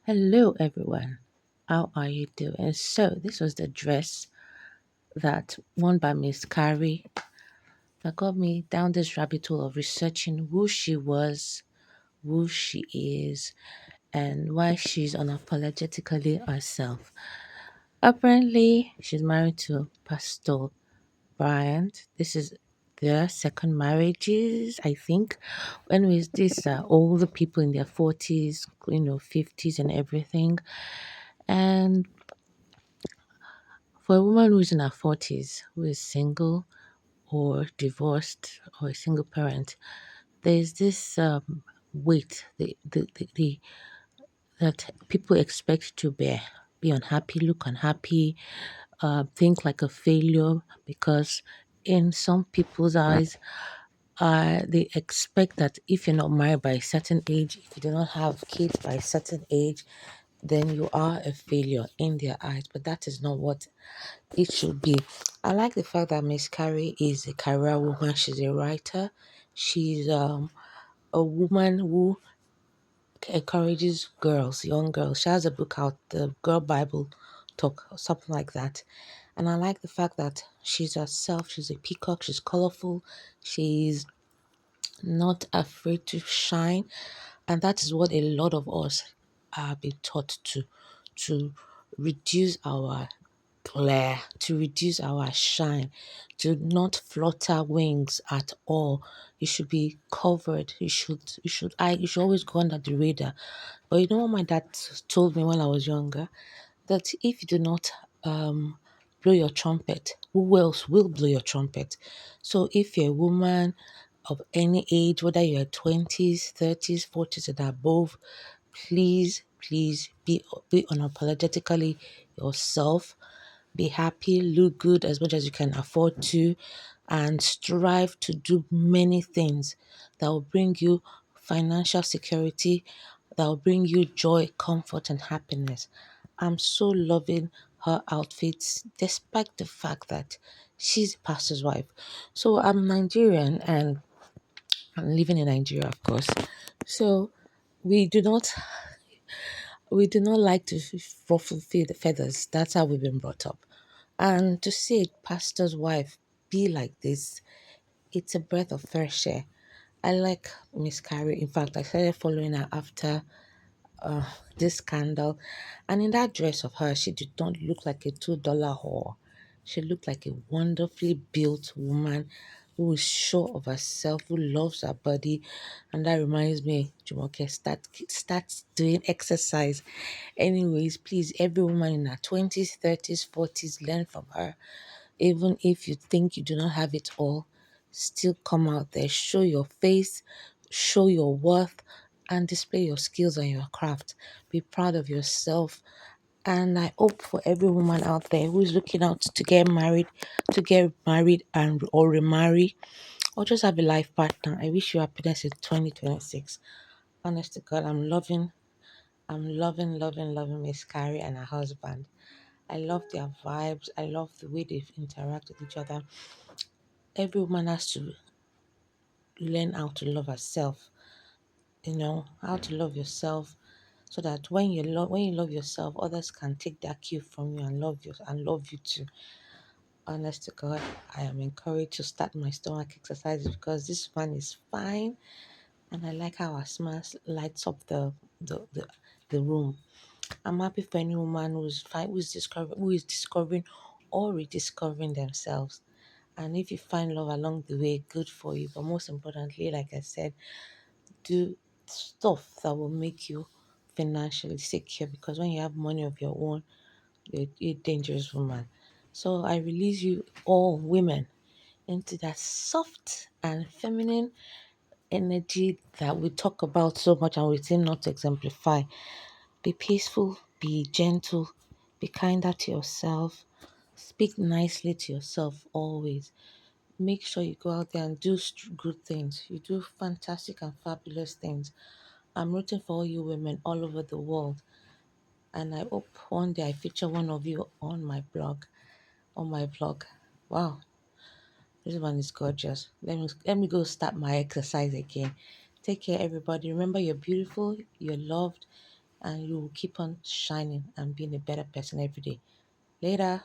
Hello, everyone. How are you doing? So, this was the dress that worn by Ms Kaari that got me down this rabbit hole of researching who she was, who she is, and why she's unapologetically herself. Apparently, she's married to Pastor Bryant. This is their second marriages, I think. Anyways, these are older people in their 40s, 50s, and everything. And for a woman who's in her 40s, who is single or divorced or a single parent, there's this weight that people expect to bear. Be unhappy, look unhappy, think like a failure because in some people's eyes, they expect that if you're not married by a certain age, if you do not have kids by a certain age, then you are a failure in their eyes. But that is not what it should be. I like the fact that Miss Carey is a career woman. She's a writer. She's a woman who encourages girls, young girls. She has a book out, the Girl Bible Talk, or something like that. And I like the fact that she's herself. She's a peacock. She's colorful. She's not afraid to shine. And that is what a lot of us are being taught to reduce our glare, to reduce our shine, to not flutter wings at all. You should be covered. You should always go under the radar. But you know what my dad told me when I was younger? That if you do not blow your trumpet, who else will blow your trumpet? So if you're a woman of any age, whether you're 20s, 30s, 40s, and above, please be unapologetically yourself. Be happy, look good as much as you can afford to, and strive to do many things that will bring you financial security, that will bring you joy, comfort, and happiness. I'm so loving her outfits, despite the fact that she's a pastor's wife. So I'm Nigerian and I'm living in Nigeria, of course. So we do not we do not like to ruffle the feathers. That's how we've been brought up. And to see a pastor's wife be like this, it's a breath of fresh air. I like Miss Carrie. In fact, I started following her after this scandal. And in that dress of hers, she did not look like a $2 whore. She looked like a wonderfully built woman who is sure of herself, who loves her body. And that reminds me, Jumoke, start doing exercise. Anyways, please, every woman in her 20s, 30s, 40s, learn from her. Even if you think you do not have it all, still come out there, show your face, show your worth, and display your skills and your craft. Be proud of yourself. And I hope for every woman out there who is looking out to get married and or remarry, or just have a life partner. I wish you happiness in 2026. Honest to God, I'm loving Miss Carrie and her husband. I love their vibes. I love the way they interact with each other. Every woman has to learn how to love herself. How to love yourself, so that when you love yourself, others can take that cue from you and love you too. Honest to God, I am encouraged to start my stomach exercises because this one is fine, and I like how her smile lights up the, the the room. I'm happy for any woman who's fine, who is discovering or rediscovering themselves. And if you find love along the way, good for you. But most importantly, like I said, do stuff that will make you financially secure, because when you have money of your own, you're a dangerous woman. So I release you all women into that soft and feminine energy that we talk about so much and we seem not to exemplify. Be peaceful, be gentle, be kinder to yourself, speak nicely to yourself always. Make sure you go out there and do good things. You do fantastic and fabulous things. I'm rooting for all you women all over the world, and I hope one day I feature one of you on my blog. On my vlog. Wow, this one is gorgeous. Let me go start my exercise again. Take care, everybody. Remember, you're beautiful, you're loved, and you will keep on shining and being a better person every day. Later.